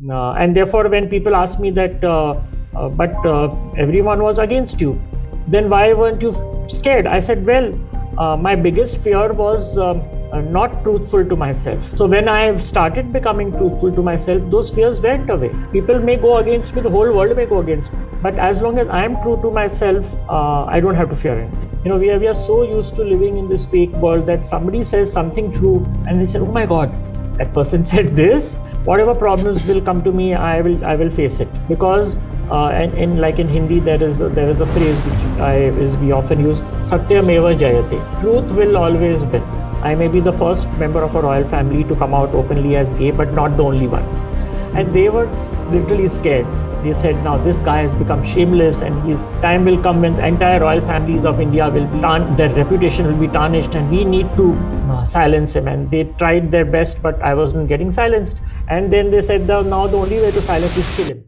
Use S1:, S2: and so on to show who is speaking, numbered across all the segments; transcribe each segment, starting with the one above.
S1: And therefore, when people ask me that, but everyone was against you, then why weren't you scared? I said, well, my biggest fear was not truthful to myself. So when I started becoming truthful to myself, those fears went away. People may go against me, the whole world may go against me, but as long as I am true to myself, I don't have to fear anything. You know, we are so used to living in this fake world that somebody says something true and they say, oh my God, that person said this. Whatever problems will come to me, I will face it. Because like in Hindi, there is a phrase which we often use, Satyameva Jayate. Truth will always win. I may be the first member of a royal family to come out openly as gay, but not the only one. And they were literally scared. They said, now this guy has become shameless, and his time will come when the entire royal families of India will be their reputation will be tarnished, and we need to silence him. And they tried their best, but I wasn't getting silenced. And then they said, now the only way to silence is kill him.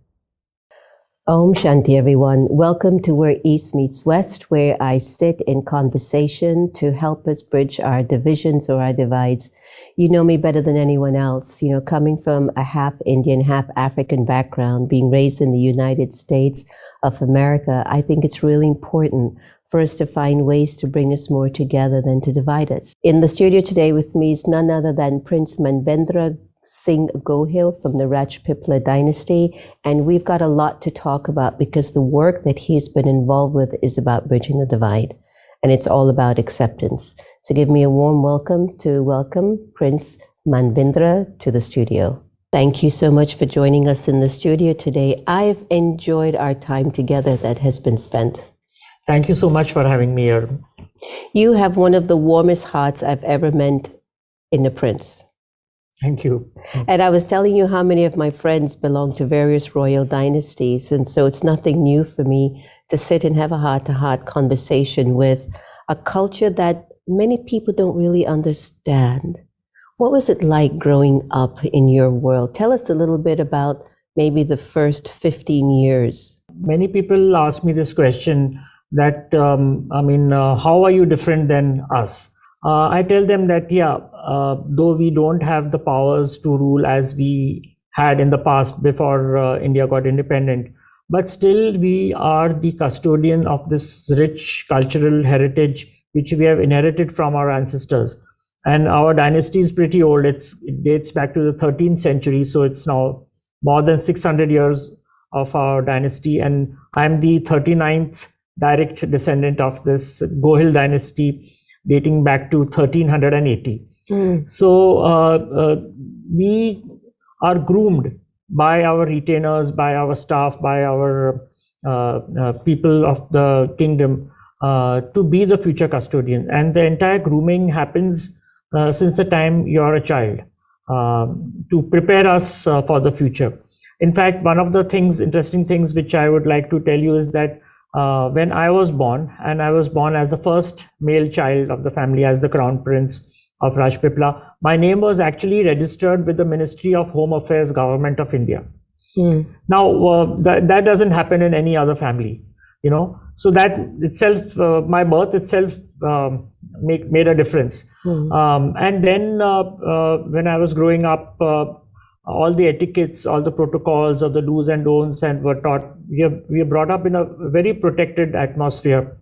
S2: Om Shanti, everyone. Welcome to Where East Meets West, where I sit in conversation to help us bridge our divisions or our divides. You know me better than anyone else. You know, coming from a half Indian, half African background, being raised in the United States of America, I think it's really important for us to find ways to bring us more together than to divide us. In the studio today with me is none other than Prince Manvendra Singh Gohil from the Rajpipla dynasty, and we've got a lot to talk about because the work that he's been involved with is about bridging the divide, and it's all about acceptance. So give me a warm welcome Prince Manvendra to the studio. Thank you so much for joining us in the studio today. I've enjoyed our time together that has been spent.
S1: Thank you so much for having me here.
S2: You have one of the warmest hearts I've ever met in a prince.
S1: Thank you.
S2: And I was telling you how many of my friends belong to various royal dynasties. And so it's nothing new for me to sit and have a heart-to-heart conversation with a culture that many people don't really understand. What was it like growing up in your world? Tell us a little bit about maybe the first 15 years.
S1: Many people ask me this question that, how are you different than us? I tell them that, though we don't have the powers to rule as we had in the past before India got independent, but still we are the custodian of this rich cultural heritage which we have inherited from our ancestors. And our dynasty is pretty old. It dates back to the 13th century, so it's now more than 600 years of our dynasty. And I'm the 39th direct descendant of this Gohil Dynasty, dating back to 1380. So we are groomed by our retainers, by our staff, by our people of the kingdom to be the future custodian. And the entire grooming happens since the time you're a child to prepare us for the future. In fact, one of the interesting things which I would like to tell you is that when I was born, and I was born as the first male child of the family, as the Crown Prince of Rajpipla, my name was actually registered with the Ministry of Home Affairs, Government of India. Now, that doesn't happen in any other family, you know. So that itself, my birth itself made a difference. And then when I was growing up, all the etiquettes, all the protocols of the do's and don'ts and were taught. We are brought up in a very protected atmosphere,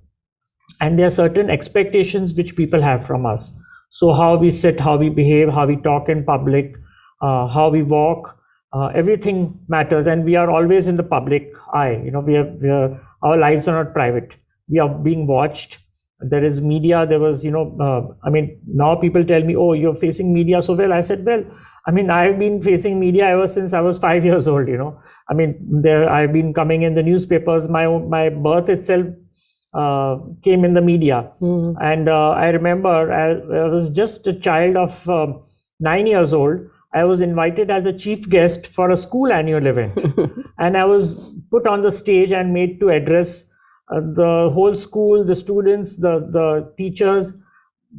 S1: and there are certain expectations which people have from us. So how we sit, how we behave, how we talk in public, how we walk, everything matters, and we are always in the public eye. You know, our lives are not private. We are being watched. There is media. There was, now people tell me, oh, you're facing media so well. I said, well, I've been facing media ever since I was 5 years old, you know. I've been coming in the newspapers. My birth itself came in the media. And I remember I was just a child of 9 years old. I was invited as a chief guest for a school annual event. And I was put on the stage and made to address the whole school, the students, the teachers.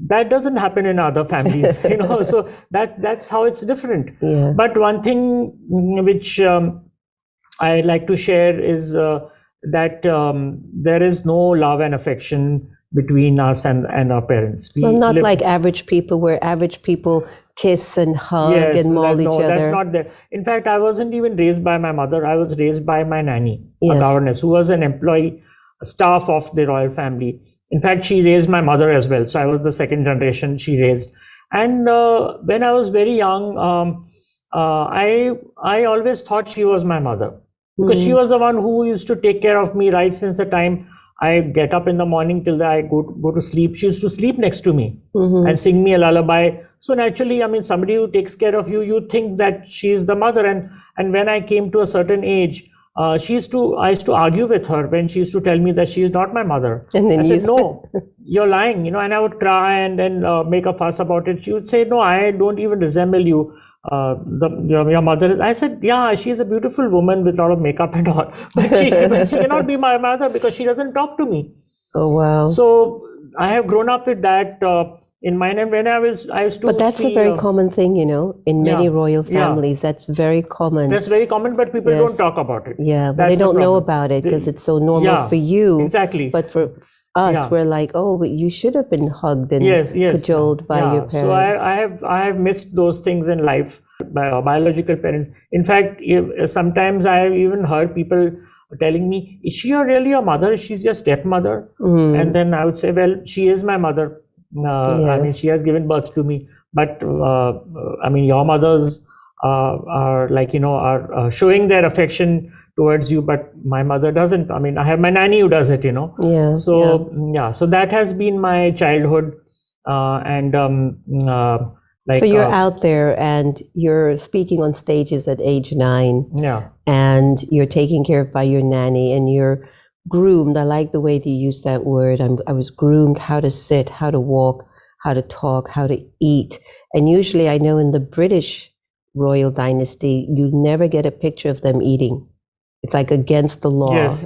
S1: That doesn't happen in other families, you know. So that's how it's different.
S2: Yeah.
S1: But one thing which I like to share is that there is no love and affection between us and our parents.
S2: Well, not like average people, where average people kiss and hug and maul each other.
S1: That's not there. In fact, I wasn't even raised by my mother. I was raised by my nanny,
S2: Yes.
S1: a governess, who was an employee, staff of the royal family. In fact, she raised my mother as well. So I was the second generation she raised. And when I was very young, I always thought she was my mother, because she was the one who used to take care of me right since the time I get up in the morning till I go to sleep. She used to sleep next to me and sing me a lullaby. So naturally, I mean, somebody who takes care of you, you think that she's the mother. And when I came to a certain age, I used to argue with her when she used to tell me that she is not my mother.
S2: And then
S1: I said, no, you're lying, and I would cry and then make a fuss about it. She would say, no, I don't even resemble you. Your mother is. I said, yeah, she's a beautiful woman with a lot of makeup and all, but she cannot be my mother because she doesn't talk to me.
S2: Oh, wow.
S1: So I have grown up with that in mind. And when I used to
S2: But that's a very common thing, in many royal families. That's very common.
S1: That's very common, but people don't talk about it.
S2: Yeah, but they don't know about it because it's so normal for you.
S1: Exactly.
S2: But for us, we're like, oh, but you should have been hugged and cajoled by your parents.
S1: So I have missed those things in life by our biological parents. In fact, sometimes I have even heard people telling me, is she really your mother? She's your stepmother? And then I would say, well, she is my mother. I mean, she has given birth to me. But I mean, your mothers are like, are showing their affection towards you, but my mother doesn't. I mean, I have my nanny who does it,
S2: Yeah.
S1: So that has been my childhood,
S2: so you're out there and you're speaking on stages at age 9.
S1: Yeah.
S2: And you're taken care of by your nanny, and you're groomed. I like the way that you use that word. I was groomed how to sit, how to walk, how to talk, how to eat. And usually, I know in the British royal dynasty, you never get a picture of them eating. It's like against the law,
S1: yes.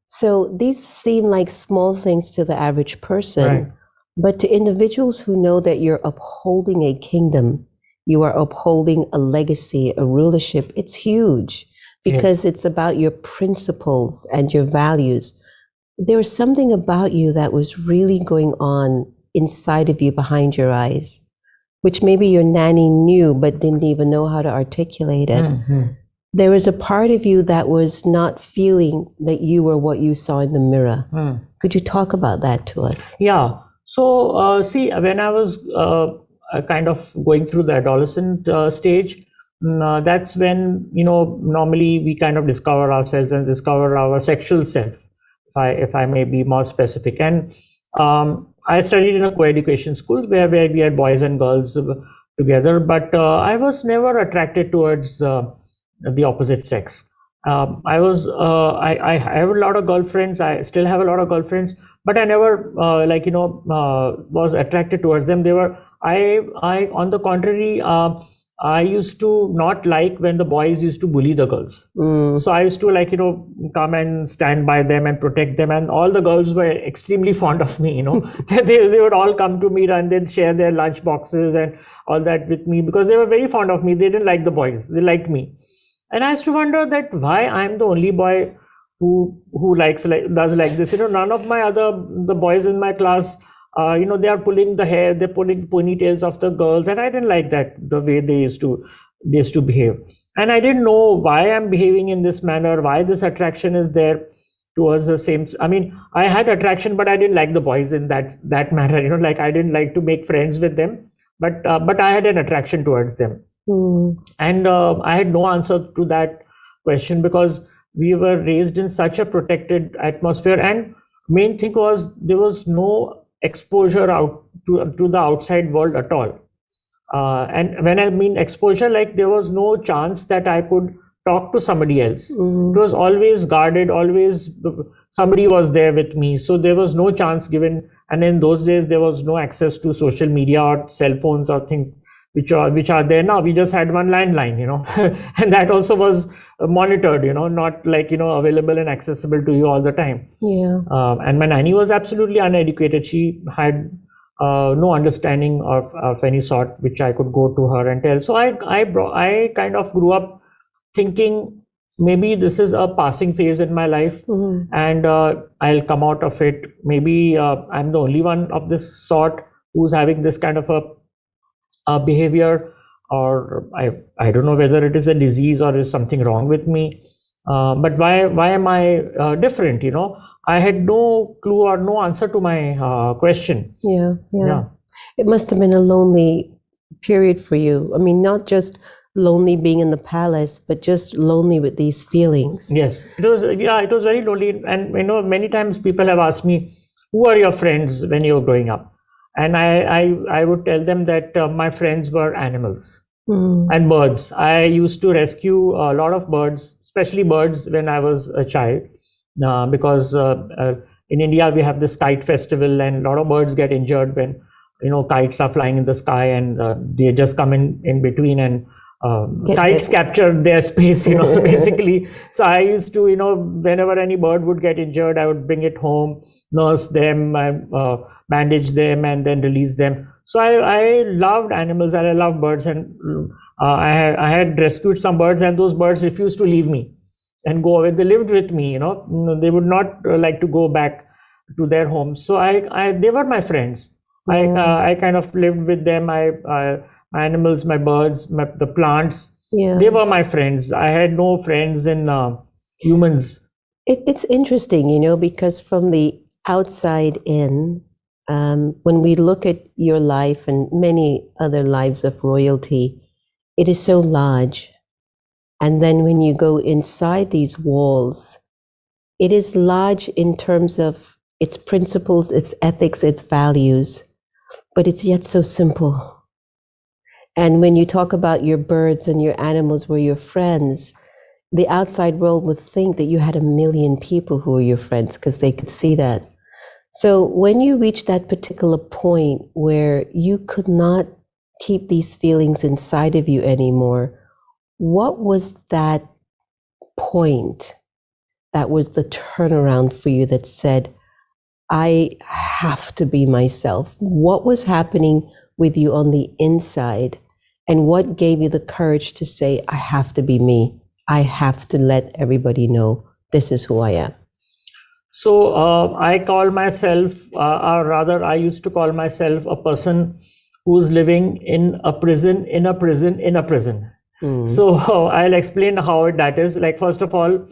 S2: So these seem like small things to the average person,
S1: right.
S2: But to individuals who know that you're upholding a kingdom, you are upholding a legacy, a rulership, it's huge because it's about your principles and your values. There was something about you that was really going on inside of you, behind your eyes, which maybe your nanny knew but didn't even know how to articulate it. There was a part of you that was not feeling that you were what you saw in the mirror. Could you talk about that to us?
S1: Yeah. So, see, when I was kind of going through the adolescent stage, that's when, normally we kind of discover ourselves and discover our sexual self, if I may be more specific. And I studied in a co-education school where we had boys and girls together, but I was never attracted towards the opposite sex. I have a lot of girlfriends. I still have a lot of girlfriends, but I never was attracted towards them. On the contrary, I used to not like when the boys used to bully the girls. So I used to come and stand by them and protect them. And all the girls were extremely fond of me, they would all come to me and they'd share their lunch boxes and all that with me because they were very fond of me. They didn't like the boys. They liked me. And I used to wonder that why I'm the only boy who does like this. None of the boys in my class, they are pulling the hair, they're pulling ponytails of the girls, and I didn't like that, the way they used to behave. And I didn't know why I'm behaving in this manner, why this attraction is there towards the same. I mean, I had attraction, but I didn't like the boys in that manner. I didn't like to make friends with them, but I had an attraction towards them. And I had no answer to that question because we were raised in such a protected atmosphere, and main thing was there was no exposure out to the outside world at all. And when I mean exposure, there was no chance that I could talk to somebody else. It was always guarded, always somebody was there with me. So there was no chance given. And in those days, there was no access to social media or cell phones or things which are there now. We just had one landline, and that also was monitored, not available and accessible to you all the time.
S2: Yeah.
S1: And my nanny was absolutely uneducated. She had no understanding of any sort, which I could go to her and tell. So I kind of grew up thinking maybe this is a passing phase in my life, and I'll come out of it. Maybe I'm the only one of this sort who's having this kind of a behavior, or I don't know whether it is a disease or is something wrong with me. But why am I different? I had no clue or no answer to my question.
S2: Yeah. It must have been a lonely period for you. I mean, not just lonely being in the palace, but just lonely with these feelings.
S1: Yes, it was. Yeah, it was very lonely. And many times people have asked me, who are your friends when you were growing up? And I would tell them that my friends were animals and birds. I used to rescue a lot of birds, especially birds, when I was a child, because in India we have this kite festival, and a lot of birds get injured when kites are flying in the sky, and they just come in between, and kites capture their space, basically. So I used to, whenever any bird would get injured, I would bring it home, nurse them, bandage them, and then release them. So I loved animals, and I loved birds, and I had rescued some birds, and those birds refused to leave me and go away. They lived with me, they would not like to go back to their homes. So they were my friends. I kind of lived with them. My animals, my birds, the plants, they were my friends. I had no friends in humans.
S2: It's interesting, because from the outside in, when we look at your life and many other lives of royalty, it is so large. And then when you go inside these walls, it is large in terms of its principles, its ethics, its values, but it's yet so simple. And when you talk about your birds and your animals were your friends, the outside world would think that you had 1 million people who were your friends because they could see that. So when you reach that particular point where you could not keep these feelings inside of you anymore, what was that point that was the turnaround for you that said, I have to be myself? What was happening with you on the inside, and what gave you the courage to say, I have to be me? I have to let everybody know this is who I am.
S1: So I call myself, or rather I used to call myself a person who's living in a prison, in a prison, in a prison. So I'll explain how that is. Like, first of all,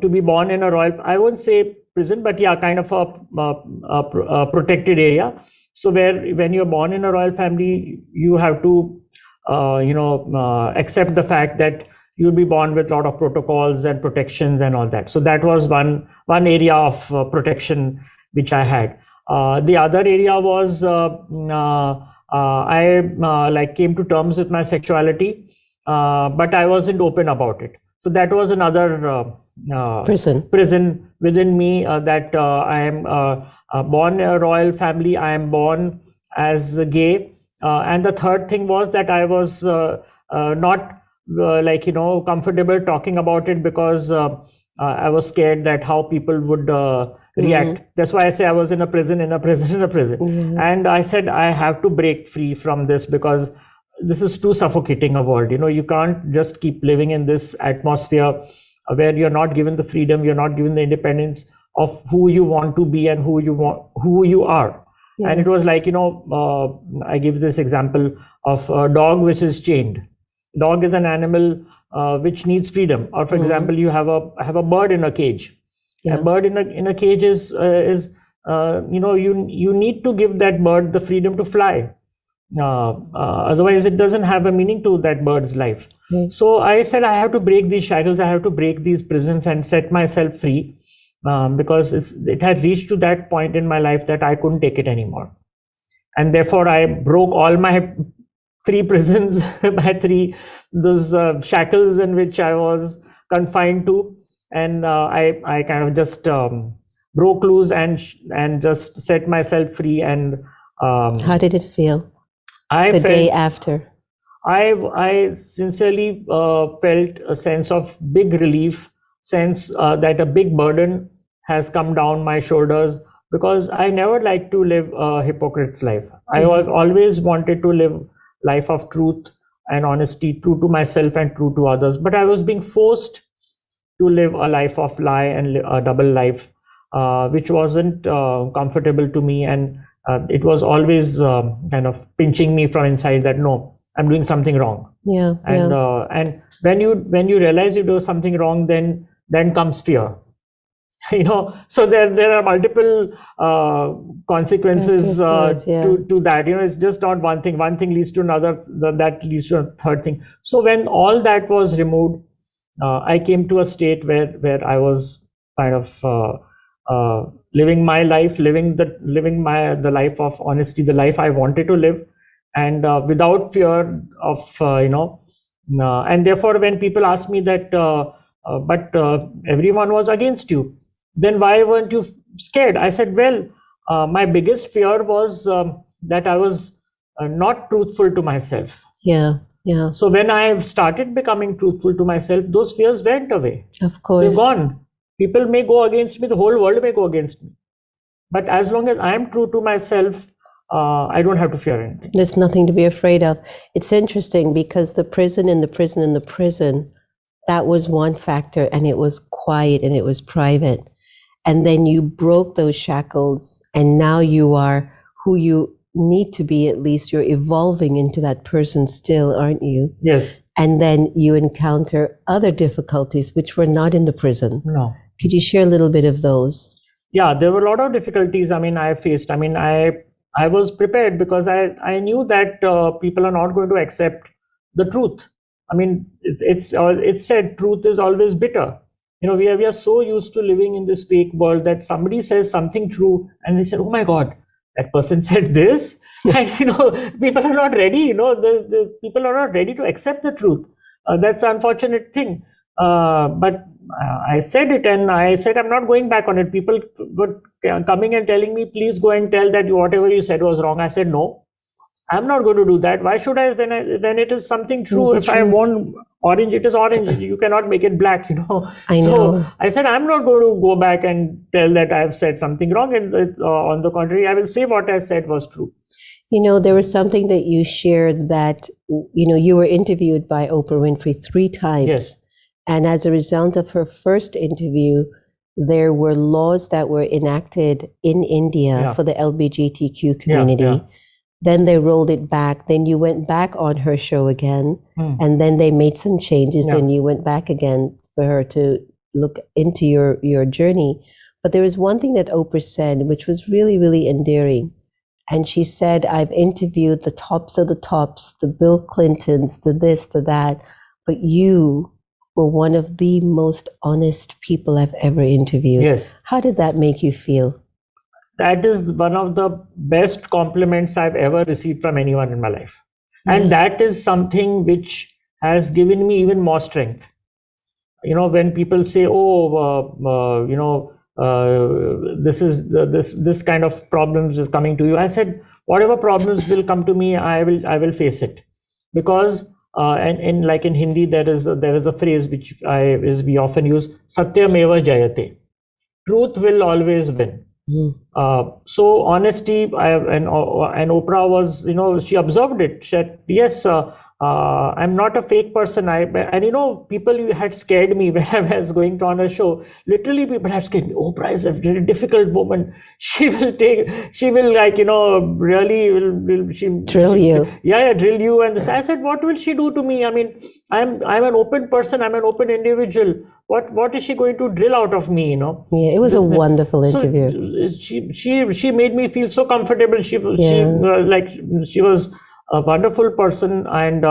S1: to be born in a royal, I won't say prison, but yeah, kind of a protected area. So when you're born in a royal family, you have to, accept the fact that you'll be born with a lot of protocols and protections and all that. So that was one area of protection which I had. The other area was I came to terms with my sexuality, but I wasn't open about it. So that was another prison within me, that I am born in a royal family. I am born as gay. And the third thing was that I was not comfortable talking about it, because I was scared that how people would react. That's why I say I was in a prison, in a prison, in a prison. And I said, I have to break free from this, because this is too suffocating a world. You can't just keep living in this atmosphere where you're not given the freedom, you're not given the independence of who you want to be and who you are. And it was like, I give this example of a dog which is chained. Dog is an animal which needs freedom. Or for example, you have a bird in a cage. A bird in a cage is you need to give that bird the freedom to fly. Otherwise, it doesn't have a meaning to that bird's life. So I said, I have to break these shackles, I have to break these prisons and set myself free, because it had reached to that point in my life that I couldn't take it anymore. And therefore, I broke all my 3 prisons, those shackles in which I was confined to, and I kind of just broke loose and just set myself free. And
S2: how did it feel? Day after?
S1: I sincerely felt a sense of big relief, sense that a big burden has come down my shoulders, because I never liked to live a hypocrite's life. I always wanted to live life of truth and honesty, true to myself and true to others. But I was being forced to live a life of lie and a double life, which wasn't comfortable to me, and it was always kind of pinching me from inside that no, I'm doing something wrong.
S2: Yeah.
S1: And when you realize you do something wrong, then comes fear. So there are multiple consequences to that. It's just not one thing. One thing leads to another, that leads to a third thing. So when all that was removed, I came to a state where I was kind of living my life, living the life of honesty, the life I wanted to live, and without fear of and therefore when people ask me that, but everyone was against you, then why weren't you scared? I said, well, my biggest fear was that I was not truthful to myself.
S2: Yeah.
S1: So when I started becoming truthful to myself, those fears went away.
S2: Of course.
S1: They're gone. People may go against me, the whole world may go against me. But as long as I'm true to myself, I don't have to fear anything.
S2: There's nothing to be afraid of. It's interesting because the prison, that was one factor, and it was quiet and it was private. And then you broke those shackles, and now you are who you need to be. At least you're evolving into that person still, aren't you?
S1: Yes.
S2: And then you encounter other difficulties which were not in the prison.
S1: No.
S2: Could you share a little bit of those?
S1: Yeah, there were a lot of difficulties. I faced. I was prepared because I knew that people are not going to accept the truth. It's said truth is always bitter. We are so used to living in this fake world that somebody says something true and they say, oh my God, that person said this. And people are not ready. The people are not ready to accept the truth. That's the unfortunate thing. But I said it, and I said I'm not going back on it. People were coming and telling me, please go and tell that whatever you said was wrong. I said, no, I'm not going to do that. Why should I when it is something true? If I want orange, it is orange. You cannot make it black,
S2: I know.
S1: So I said, I'm not going to go back and tell that I've said something wrong. And on the contrary, I will say what I said was true.
S2: There was something that you shared that, you were interviewed by Oprah Winfrey 3 times.
S1: Yes.
S2: And as a result of her first interview, there were laws that were enacted in India for the LGBTQ community.
S1: Yeah.
S2: Then they rolled it back. Then you went back on her show again. And then they made some changes. And you went back again for her to look into your journey. But there was one thing that Oprah said, which was really, really endearing. And she said, I've interviewed the tops of the tops, the Bill Clintons, the this, the that, but you were one of the most honest people I've ever interviewed.
S1: Yes.
S2: How did that make you feel?
S1: That is one of the best compliments I've ever received from anyone in my life. And that is something which has given me even more strength. When people say, this kind of problems is coming to you, I said, whatever problems will come to me, I will face it. Because and like in Hindi, there is a phrase which we often use, Satyameva Jayate. Truth will always win. So honesty, and Oprah was, she observed it. She said, yes, I'm not a fake person. People had scared me when I was going on a show. Literally, people have scared me. Oprah is a very difficult woman. She will really
S2: drill you.
S1: Drill you. And this. I said, what will she do to me? I'm an open person. I'm an open individual. What is she going to drill out of me?
S2: Yeah, it was a wonderful interview.
S1: So she made me feel so comfortable. She was a wonderful person, and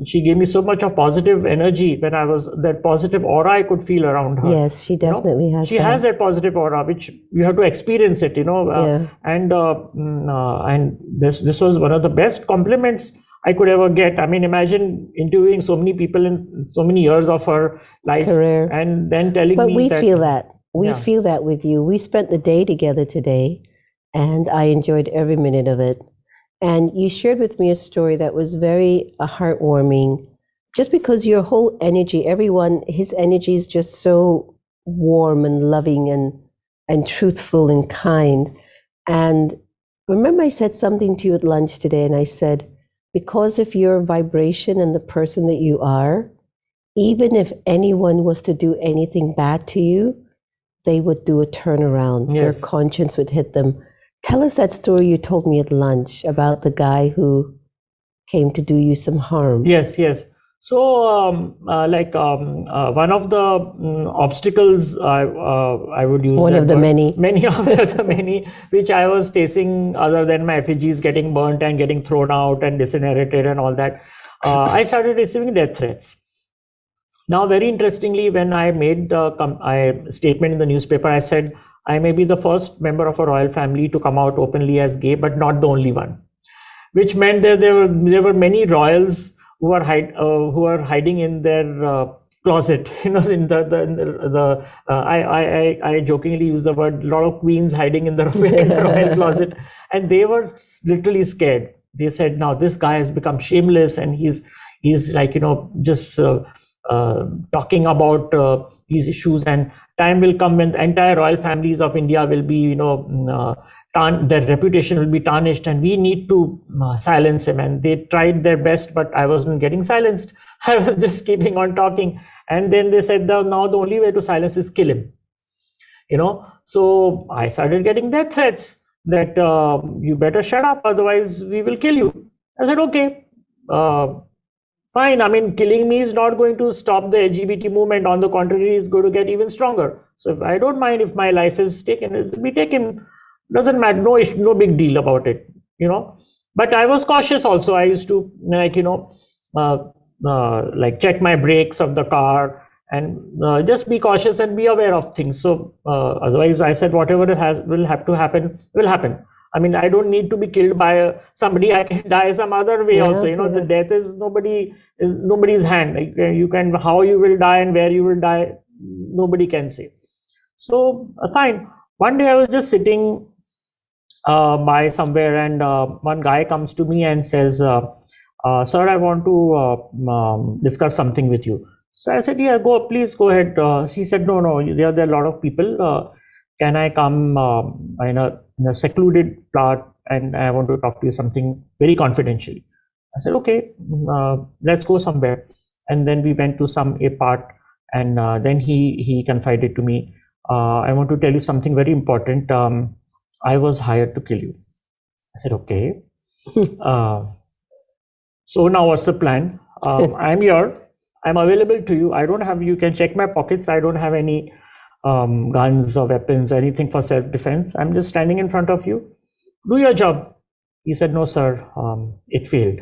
S1: she gave me so much of positive energy when I was, that positive aura I could feel around her.
S2: Yes, she definitely has.
S1: She has that positive aura, which you have to experience it, and this was one of the best compliments I could ever get. Imagine interviewing so many people in so many years of her life,
S2: career,
S1: and then telling
S2: me.
S1: But
S2: we feel that. We feel that with you. We spent the day together today, and I enjoyed every minute of it. And you shared with me a story that was very heartwarming, just because your whole energy, his energy is just so warm and loving and truthful and kind. And remember, I said something to you at lunch today, and I said, because of your vibration and the person that you are, even if anyone was to do anything bad to you, they would do a turnaround.
S1: Yes.
S2: Their conscience would hit them. Tell us that story you told me at lunch about the guy who came to do you some harm.
S1: Yes, yes. So, one of the obstacles I would use
S2: One
S1: that
S2: of the
S1: word,
S2: many.
S1: of the many which I was facing, other than my effigies getting burnt and getting thrown out and disinherited and all that, I started receiving death threats. Now, very interestingly, when I made a statement in the newspaper, I said I may be the first member of a royal family to come out openly as gay, but not the only one. Which meant that there were many royals who are hiding in their closet. In I jokingly use the word, a lot of queens hiding in the royal closet, and they were literally scared. They said, now this guy has become shameless, and he's like, just talking about these issues, and time will come when the entire royal families of India will be, their reputation will be tarnished, and we need to silence him. And they tried their best, but I wasn't getting silenced. I was just keeping on talking. And then they said, now the only way to silence is kill him. So I started getting death threats that you better shut up, otherwise we will kill you. I said, okay, fine. I mean, killing me is not going to stop the LGBT movement. On the contrary, it's going to get even stronger. So I don't mind if my life is taken, it will be taken. Doesn't matter, no big deal about it, But I was cautious also. I used to check my brakes of the car and just be cautious and be aware of things. So otherwise, I said whatever will have to happen will happen. I mean, I don't need to be killed by somebody. I can die some other way also. The death is nobody's hand. You can, how you will die and where you will die, nobody can say. So fine. One day I was just sitting by somewhere, and one guy comes to me and says, sir, I want to discuss something with you. So I said, yeah, please go ahead. He said, no, there are a lot of people. Can I come in a secluded part, and I want to talk to you something very confidentially. I said, okay, let's go somewhere. And then we went to a part, and then he confided to me, I want to tell you something very important. I was hired to kill you. I said, okay. So now what's the plan? I'm here. I'm available to you. You can check my pockets. I don't have any guns or weapons, anything for self-defense. I'm just standing in front of you. Do your job. He said, no, sir, it failed.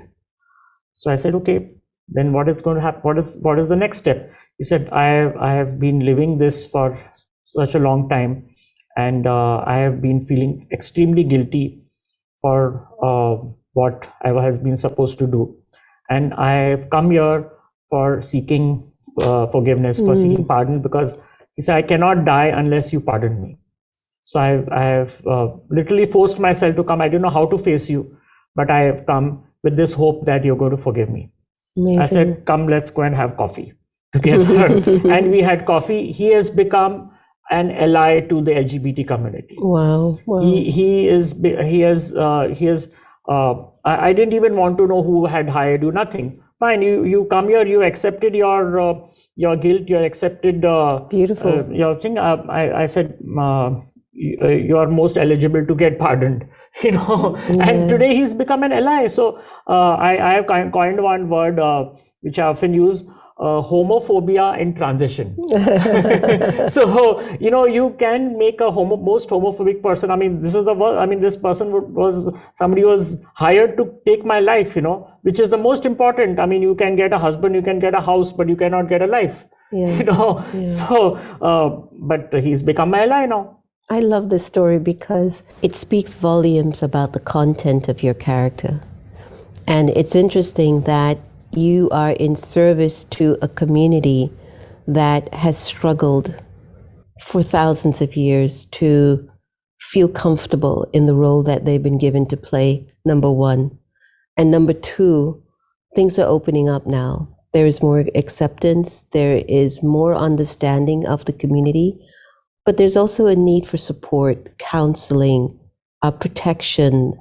S1: So I said, okay, then what is going to happen? What is the next step? He said, I have been living this for such a long time, and I have been feeling extremely guilty for what I has been supposed to do. And I have come here for seeking forgiveness, for seeking pardon, because he said, I cannot die unless you pardon me. So I have literally forced myself to come. I don't know how to face you, but I have come with this hope that you're going to forgive me. Amazing. I said, come, let's go and have coffee together. And we had coffee. He has become an ally to the LGBT community.
S2: Wow.
S1: I didn't even want to know who had hired you, nothing. Fine, you come here, you accepted your guilt, you accepted
S2: beautiful
S1: your thing. I said, you are most eligible to get pardoned, and today he's become an ally. So I have coined one word which I often use, homophobia in transition. So you can make a most homophobic person. I mean, this is the word. I mean, this person was somebody who was hired to take my life, which is the most important. I mean, you can get a husband, you can get a house, but you cannot get a life. So but he's become my ally now.
S2: I love this story because it speaks volumes about the content of your character. And it's interesting that you are in service to a community that has struggled for thousands of years to feel comfortable in the role that they've been given to play, number one. And number two, things are opening up now. There is more acceptance, there is more understanding of the community, but there's also a need for support, counseling, protection,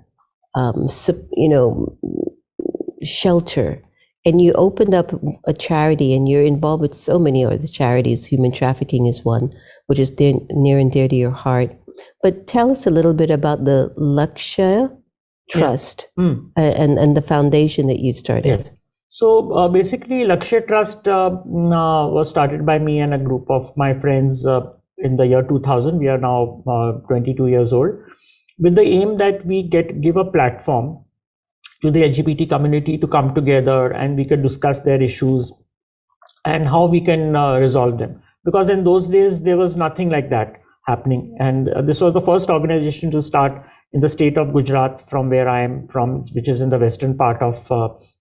S2: shelter And you opened up a charity, and you're involved with so many other charities. Human trafficking is one, which is near and dear to your heart. But tell us a little bit about the Lakshya Trust and the foundation that you've started.
S1: Yes. So basically, Lakshya Trust was started by me and a group of my friends in the year 2000. We are now 22 years old, with the aim that we give a platform to the LGBT community to come together and we can discuss their issues and how we can resolve them. Because in those days, there was nothing like that happening. And this was the first organization to start in the state of Gujarat, from where I am from, which is in the western part of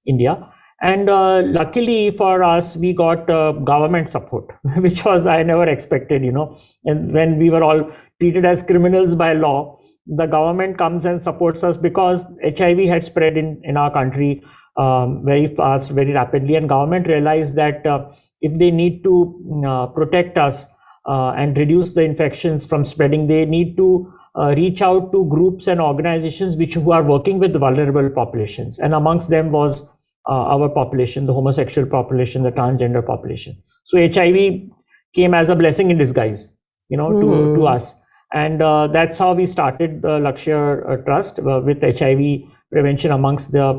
S1: India. And luckily for us, we got government support, which was I never expected, And when we were all treated as criminals by law, the government comes and supports us because HIV had spread in our country very fast, very rapidly. And government realized that if they need to protect us and reduce the infections from spreading, they need to reach out to groups and organizations who are working with vulnerable populations. And amongst them was our population, the homosexual population, the transgender population. So HIV came as a blessing in disguise, to us. And that's how we started the Lakshya Trust with HIV prevention amongst the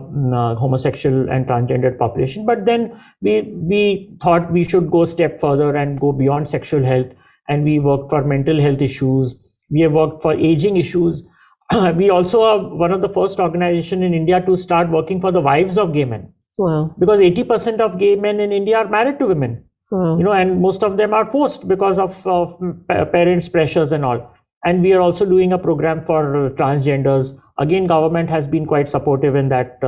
S1: homosexual and transgender population. But then we thought we should go a step further and go beyond sexual health. And we worked for mental health issues. We have worked for aging issues. We also are one of the first organizations in India to start working for the wives of gay men.
S2: Wow.
S1: Because 80% of gay men in India are married to women.
S2: Wow.
S1: And most of them are forced because of parents' pressures and all. And we are also doing a program for transgenders. Again, government has been quite supportive in that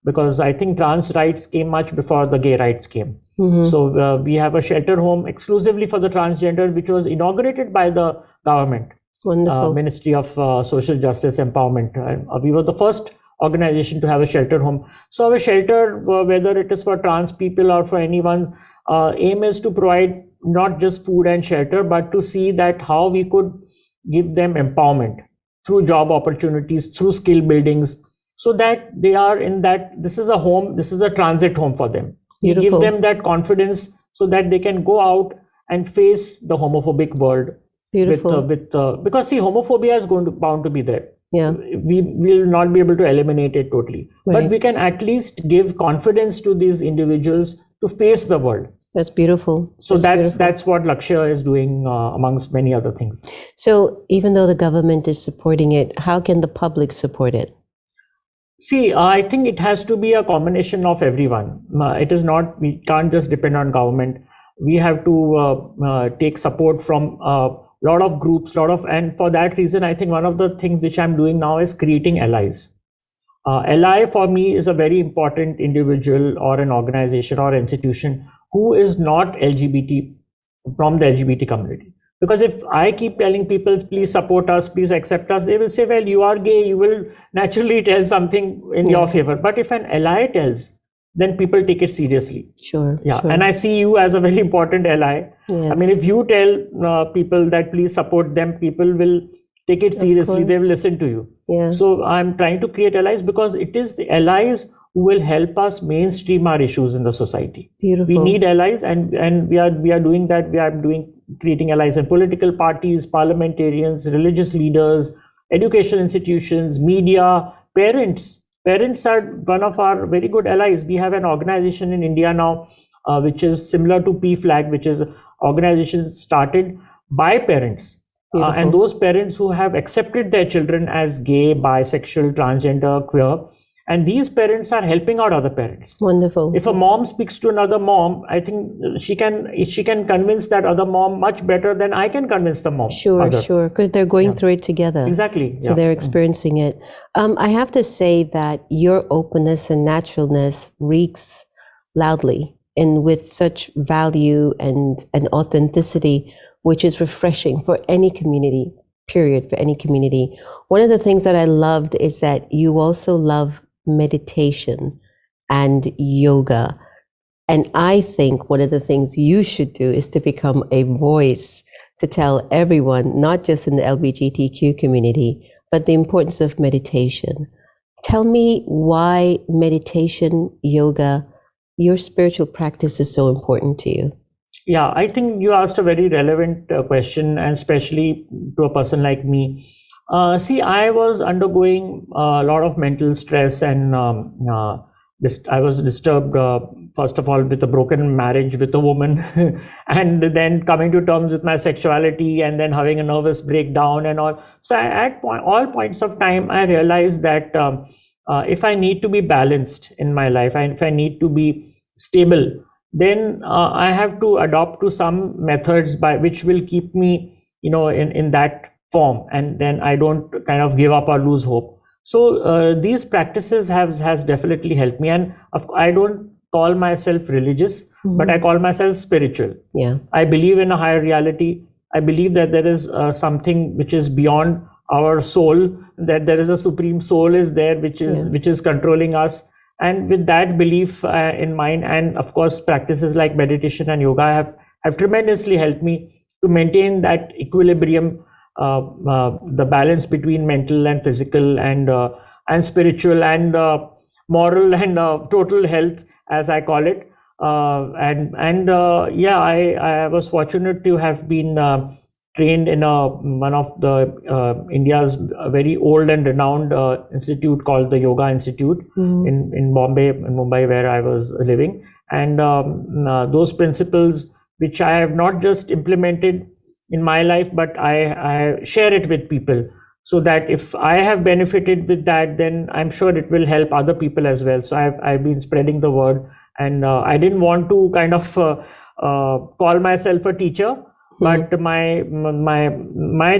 S1: because I think trans rights came much before the gay rights came. So we have a shelter home exclusively for the transgender, which was inaugurated by the government.
S2: Wonderful.
S1: Ministry of Social Justice Empowerment. We were the first organization to have a shelter home. So our shelter, whether it is for trans people or for anyone, aim is to provide not just food and shelter, but to see that how we could give them empowerment through job opportunities, through skill buildings, so that they are in that, this is a home, this is a transit home for them.
S2: Beautiful.
S1: We give them that confidence so that they can go out and face the homophobic world.
S2: Beautiful.
S1: Because see, homophobia is bound to be there.
S2: Yeah.
S1: We will not be able to eliminate it totally,
S2: Right.
S1: but we can at least give confidence to these individuals to face the world.
S2: That's beautiful.
S1: So that's what Lakshya is doing amongst many other things.
S2: So even though the government is supporting it, how can the public support it?
S1: See, I think it has to be a combination of everyone. It is not, we can't just depend on government. We have to take support from a lot of groups, and for that reason, I think one of the things which I'm doing now is creating allies. Ally for me is a very important individual or an organization or institution who is not LGBT, from the LGBT community. Because if I keep telling people, please support us, please accept us, they will say, well, you are gay, you will naturally tell something in your favor. But if an ally tells, then people take it seriously.
S2: Sure.
S1: Yeah.
S2: Sure.
S1: And I see you as a very important ally.
S2: Yes.
S1: I mean, if you tell people that please support them, people will take it seriously. They will listen to you.
S2: Yeah.
S1: So I'm trying to create allies because it is the allies who will help us mainstream our issues in the society.
S2: Beautiful.
S1: We need allies, and we are doing that. We are creating allies in political parties, parliamentarians, religious leaders, educational institutions, media, parents. Parents are one of our very good allies. We have an organization in India now, which is similar to PFLAG, which is an organization started by parents. And those parents who have accepted their children as gay, bisexual, transgender, queer, and these parents are helping out other parents.
S2: Wonderful.
S1: If a mom speaks to another mom, I think she can convince that other mom much better than I can convince the mom.
S2: Sure, because they're going through it together.
S1: Exactly.
S2: So they're experiencing it. I have to say that your openness and naturalness reeks loudly and with such value and authenticity, which is refreshing for any community, period, for any community. One of the things that I loved is that you also love meditation and yoga. And I think one of the things you should do is to become a voice to tell everyone, not just in the LGBTQ community, but the importance of meditation. Tell me why meditation, yoga, your spiritual practice is so important to you?
S1: Yeah, I think you asked a very relevant question, and especially to a person like me. See, I was undergoing a lot of mental stress, and I was disturbed, first of all, with a broken marriage with a woman, and then coming to terms with my sexuality, and then having a nervous breakdown and all. So, all points of time, I realized that if I need to be balanced in my life, and if I need to be stable, then I have to adopt to some methods by which will keep me, in that form, and then I don't kind of give up or lose hope. So these practices has definitely helped me, and I don't call myself religious, but I call myself spiritual.
S2: Yeah.
S1: I believe in a higher reality. I believe that there is something which is beyond our soul, that there is a supreme soul is there, which is controlling us. And with that belief in mind, and of course practices like meditation and yoga have tremendously helped me to maintain that equilibrium, the balance between mental and physical and spiritual and moral and total health, as I call it. I was fortunate to have been trained in one of the India's very old and renowned institute called the Yoga Institute in Bombay, in Mumbai, where I was living. And those principles, which I have not just implemented in my life, but I share it with people, so that if I have benefited with that, then I'm sure it will help other people as well. So I've been spreading the word, and I didn't want to kind of call myself a teacher. But my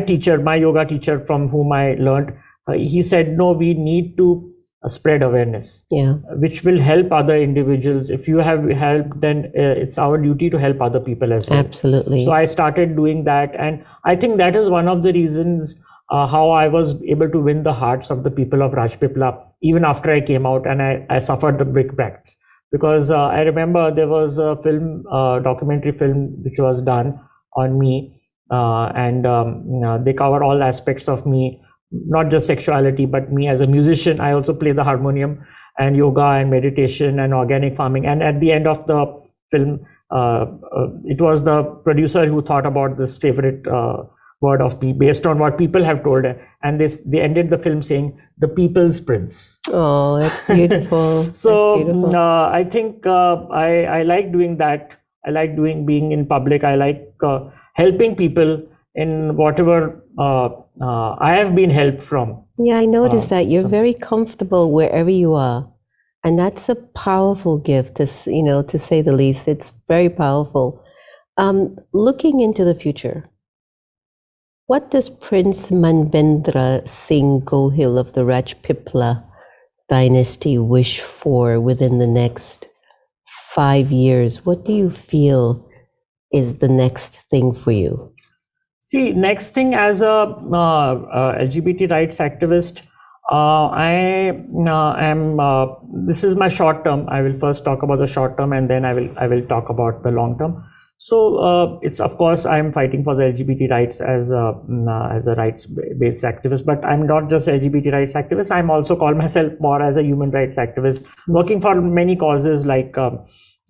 S1: teacher, my yoga teacher, from whom I learned, he said, no, we need to spread awareness, which will help other individuals. If you have helped, then it's our duty to help other people as well.
S2: Absolutely.
S1: So I started doing that, and I think that is one of the reasons how I was able to win the hearts of the people of Rajpipla, even after I came out and I suffered the brickbats. Because I remember there was a documentary film which was done on me, and they cover all aspects of me, not just sexuality, but me as a musician. I also play the harmonium, and yoga and meditation and organic farming. And at the end of the film, it was the producer who thought about this favorite word of me based on what people have told her. And they ended the film saying, the people's prince.
S2: Oh, that's beautiful.
S1: So
S2: that's beautiful.
S1: I think I like doing that. I like being in public. I like helping people in whatever I have been helped from.
S2: Yeah, I noticed that you're very comfortable wherever you are. And that's a powerful gift, to say the least. It's very powerful. Looking into the future, what does Prince Manvendra Singh Gohil of the Rajpipla dynasty wish for within the next 5 years? What do you feel is the next thing for you?
S1: See, next thing, as a LGBT rights activist, I am. This is my short term. I will first talk about the short term, and then I will talk about the long term. So it's, of course, I am fighting for the LGBT rights as a rights-based activist, but I'm not just LGBT rights activist. I'm also call myself more as a human rights activist, working for many causes like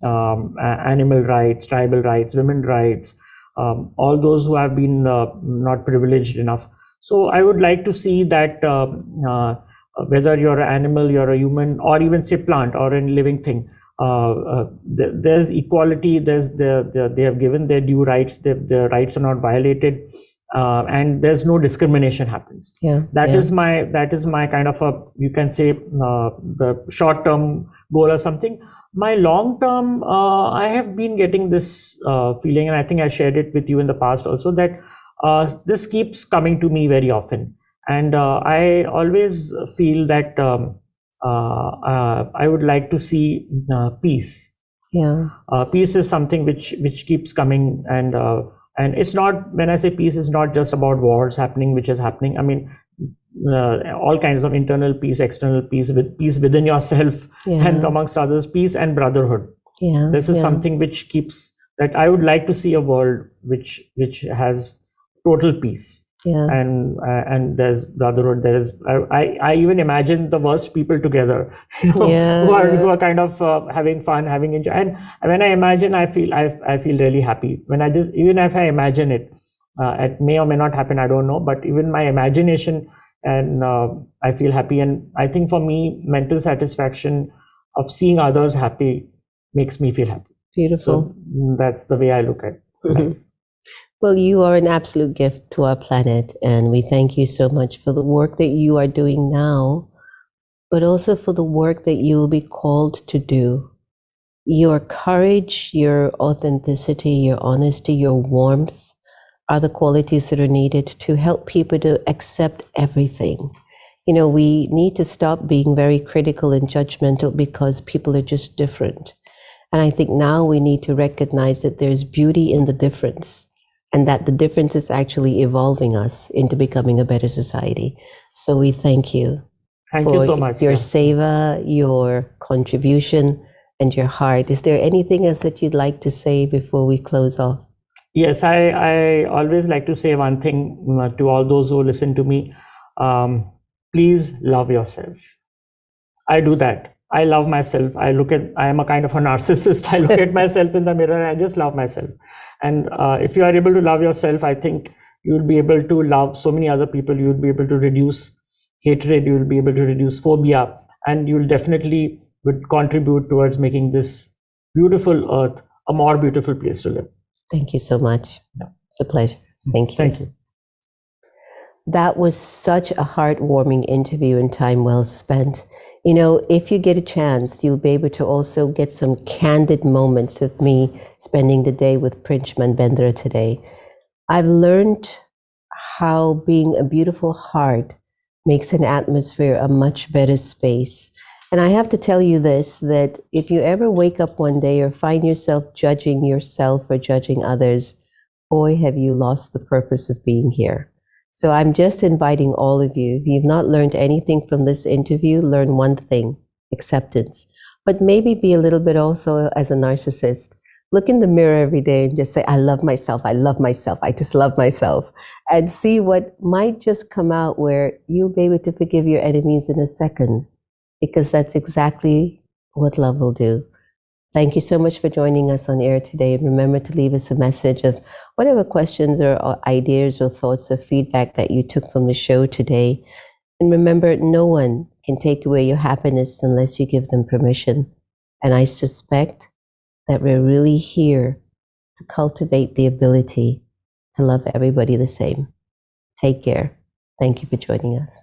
S1: animal rights, tribal rights, women rights, all those who have been not privileged enough. So I would like to see that whether you're an animal, you're a human, or even say plant or a living thing, there's equality. They have given their due rights. Their rights are not violated, and there's no discrimination happens. That is my kind of a, you can say, the short term goal or something. My long term, I have been getting this feeling, and I think I shared it with you in the past also, that this keeps coming to me very often, and I always feel that I would like to see peace. Peace is something which keeps coming, and it's not, when I say peace, it's not just about wars happening, which is happening. I mean, all kinds of internal peace, external peace, with peace within yourself, and amongst others, peace and brotherhood. This is something which keeps, that I would like to see a world which has total peace.
S2: Yeah.
S1: And there's the other road. There is I even imagine the worst people together,
S2: Yeah,
S1: who are kind of having fun, having enjoy. And when I imagine, I feel really happy. When I just, even if I imagine it, it may or may not happen. I don't know, but even my imagination, and I feel happy. And I think for me, mental satisfaction of seeing others happy makes me feel happy.
S2: Beautiful.
S1: So that's the way I look at life.
S2: Well, you are an absolute gift to our planet, and we thank you so much for the work that you are doing now, but also for the work that you will be called to do. Your courage, your authenticity, your honesty, your warmth are the qualities that are needed to help people to accept everything. We need to stop being very critical and judgmental because people are just different. And I think now we need to recognize that there's beauty in the difference, and that the difference is actually evolving us into becoming a better society. So we thank you.
S1: Thank you so much.
S2: Your seva, your contribution, and your heart. Is there anything else that you'd like to say before we close off?
S1: Yes, I always like to say one thing to all those who listen to me. Please love yourself. I do that. I love myself. I am a kind of a narcissist. I look at myself in the mirror and I just love myself. And if you are able to love yourself, I think you'll be able to love so many other people. You'll be able to reduce hatred. You'll be able to reduce phobia. And you'll definitely would contribute towards making this beautiful earth a more beautiful place to live.
S2: Thank you so much.
S1: Yeah.
S2: It's a pleasure. Thank you.
S1: Thank you.
S2: That was such a heartwarming interview and time well spent. If you get a chance, you'll be able to also get some candid moments of me spending the day with Prince Manvendra today. I've learned how being a beautiful heart makes an atmosphere a much better space. And I have to tell you this, that if you ever wake up one day or find yourself judging yourself or judging others, boy, have you lost the purpose of being here. So I'm just inviting all of you, if you've not learned anything from this interview, learn one thing: acceptance. But maybe be a little bit also as a narcissist. Look in the mirror every day and just say, I love myself, I love myself, I just love myself. And see what might just come out, where you'll be able to forgive your enemies in a second, because that's exactly what love will do. Thank you so much for joining us on air today. And remember to leave us a message of whatever questions or ideas or thoughts or feedback that you took from the show today. And remember, no one can take away your happiness unless you give them permission. And I suspect that we're really here to cultivate the ability to love everybody the same. Take care. Thank you for joining us.